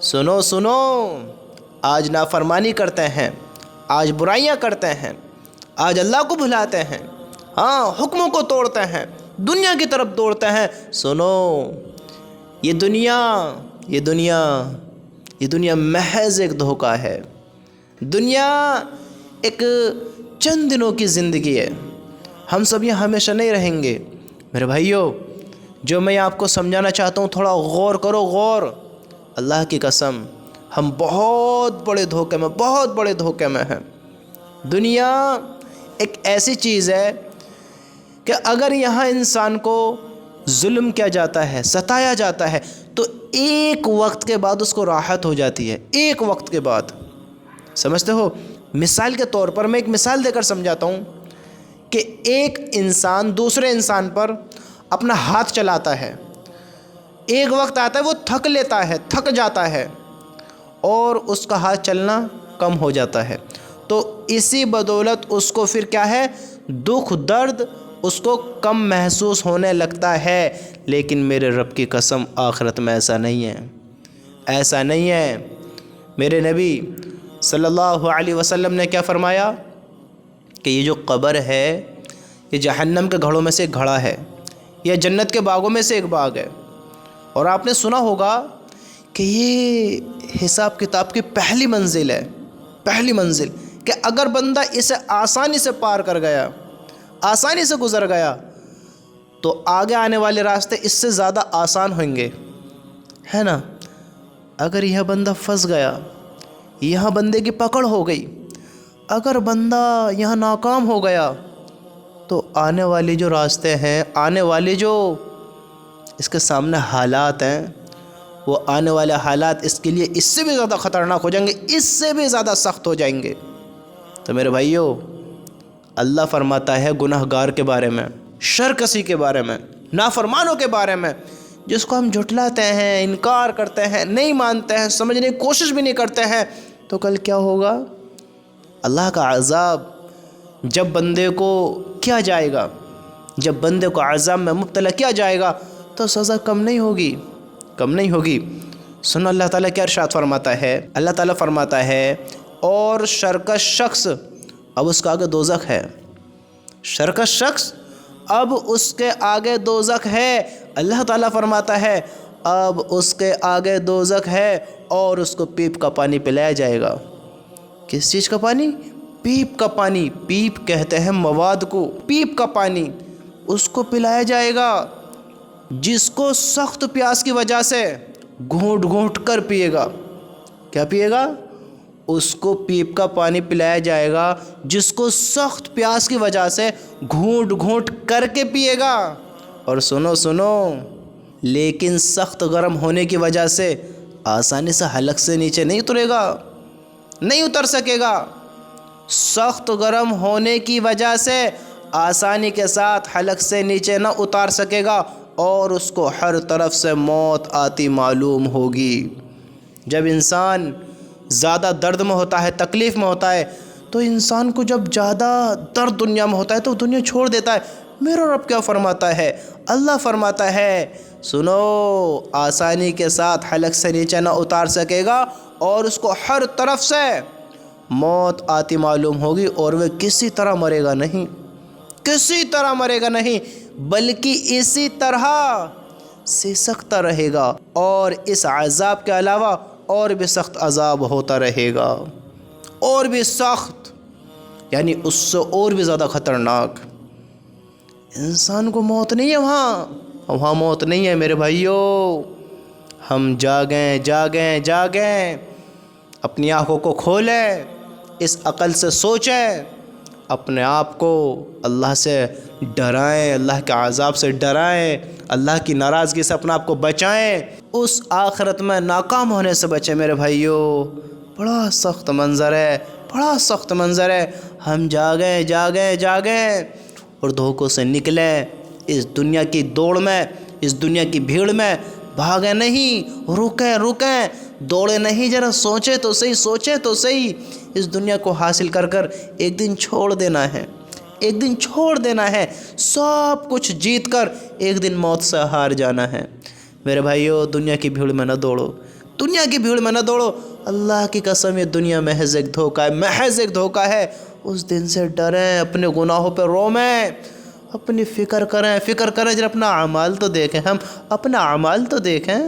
سنو سنو، آج نافرمانی کرتے ہیں، آج برائیاں کرتے ہیں، آج اللہ کو بھلاتے ہیں، ہاں حکموں کو توڑتے ہیں، دنیا کی طرف دوڑتے ہیں۔ سنو، یہ دنیا محض ایک دھوکہ ہے۔ دنیا ایک چند دنوں کی زندگی ہے، ہم سب یہ ہمیشہ نہیں رہیں گے۔ میرے بھائیو، جو میں آپ کو سمجھانا چاہتا ہوں تھوڑا غور کرو، غور۔ اللہ کی قسم، ہم بہت بڑے دھوکے میں ہیں۔ دنیا ایک ایسی چیز ہے کہ اگر یہاں انسان کو ظلم کیا جاتا ہے، ستایا جاتا ہے، تو ایک وقت کے بعد اس کو راحت ہو جاتی ہے، ایک وقت کے بعد۔ سمجھتے ہو؟ مثال کے طور پر میں ایک مثال دے کر سمجھاتا ہوں کہ ایک انسان دوسرے انسان پر اپنا ہاتھ چلاتا ہے، ایک وقت آتا ہے وہ تھک جاتا ہے اور اس کا ہاتھ چلنا کم ہو جاتا ہے، تو اسی بدولت اس کو پھر کیا ہے، دکھ درد اس کو کم محسوس ہونے لگتا ہے۔ لیکن میرے رب کی قسم، آخرت میں ایسا نہیں ہے۔ میرے نبی صلی اللہ علیہ وسلم نے کیا فرمایا کہ یہ جو قبر ہے یہ جہنم کے گھڑوں میں سے ایک گھڑا ہے، یا جنت کے باغوں میں سے ایک باغ ہے۔ اور آپ نے سنا ہوگا کہ یہ حساب کتاب کی پہلی منزل ہے، کہ اگر بندہ اسے آسانی سے پار کر گیا، آسانی سے گزر گیا، تو آگے آنے والے راستے اس سے زیادہ آسان ہوئیں گے، ہے نا؟ اگر یہ بندہ پھنس گیا، یہاں بندے کی پکڑ ہو گئی، اگر بندہ یہاں ناکام ہو گیا، تو آنے والے جو راستے ہیں، آنے والے جو اس کے سامنے حالات ہیں، وہ آنے والے حالات اس کے لیے اس سے بھی زیادہ خطرناک ہو جائیں گے، اس سے بھی زیادہ سخت ہو جائیں گے۔ تو میرے بھائیو، اللہ فرماتا ہے گناہگار کے بارے میں، شرکسی کے بارے میں، نافرمانوں کے بارے میں، جس کو ہم جھٹلاتے ہیں، انکار کرتے ہیں، نہیں مانتے ہیں، سمجھنے کی کوشش بھی نہیں کرتے ہیں، تو کل کیا ہوگا؟ اللہ کا عذاب جب بندے کو کیا جائے گا، جب بندے کو عذاب میں مبتلا کیا جائے گا، تو سزا کم نہیں ہوگی۔ سنو اللہ تعالیٰ کیا ارشاد فرماتا ہے۔ اللہ تعالیٰ فرماتا ہے، اور شرکش شخص، اب اس کا آگے دوزخ ہے، شرکش شخص اب اس کے آگے دوزخ ہے۔ اللہ تعالیٰ فرماتا ہے اب اس کے آگے دوزخ ہے، اور اس کو پیپ کا پانی پلایا جائے گا۔ کس چیز کا پانی؟ پیپ کا پانی۔ پیپ کہتے ہیں مواد کو، پیپ کا پانی اس کو پلایا جائے گا، جس کو سخت پیاس کی وجہ سے گھونٹ گھونٹ کر پیے گا۔ کیا پیے گا؟ اس کو پیپ کا پانی پلایا جائے گا، جس کو سخت پیاس کی وجہ سے گھونٹ گھونٹ کر کے پیے گا۔ اور سنو، لیکن سخت گرم ہونے کی وجہ سے آسانی سے حلق سے نیچے نہیں اترے گا، نہیں اتر سکے گا۔ سخت گرم ہونے کی وجہ سے آسانی کے ساتھ حلق سے نیچے نہ اتار سکے گا، اور اس کو ہر طرف سے موت آتی معلوم ہوگی۔ جب انسان زیادہ درد میں ہوتا ہے، تکلیف میں ہوتا ہے، تو انسان کو جب زیادہ درد دنیا میں ہوتا ہے تو دنیا چھوڑ دیتا ہے۔ میرا رب کیا فرماتا ہے؟ اللہ فرماتا ہے، سنو، آسانی کے ساتھ حلق سے نیچے نہ اتار سکے گا، اور اس کو ہر طرف سے موت آتی معلوم ہوگی، اور وہ کسی طرح مرے گا نہیں، بلکہ اسی طرح سکتا رہے گا، اور اس عذاب کے علاوہ اور بھی سخت عذاب ہوتا رہے گا، اور بھی سخت، یعنی اس سے اور بھی زیادہ خطرناک۔ انسان کو موت نہیں ہے وہاں موت نہیں ہے میرے بھائیو۔ ہم جاگیں، اپنی آنکھوں کو کھولیں، اس عقل سے سوچیں، اپنے آپ کو اللہ سے ڈرائیں، اللہ کے عذاب سے ڈرائیں، اللہ کی ناراضگی سے اپنے آپ کو بچائیں، اس آخرت میں ناکام ہونے سے بچیں میرے بھائیو۔ بڑا سخت منظر ہے۔ ہم جاگیں اور دھوکوں سے نکلیں، اس دنیا کی دوڑ میں، اس دنیا کی بھیڑ میں بھاگیں نہیں، رکیں، دوڑیں نہیں، ذرا سوچیں تو صحیح۔ اس دنیا کو حاصل کر ایک دن چھوڑ دینا ہے، سب کچھ جیت کر ایک دن موت سے ہار جانا ہے۔ میرے بھائیو، دنیا کی بھیڑ میں نہ دوڑو، دنیا کی بھیڑ میں نہ دوڑو. اللہ کی قسم یہ دنیا محض ایک دھوکہ ہے، محض ایک دھوکہ ہے. اس دن سے ڈریں، اپنے گناہوں پہ رومیں، اپنی فکر کریں. جب اپنا اعمال تو دیکھیں، ہم اپنا اعمال تو دیکھیں.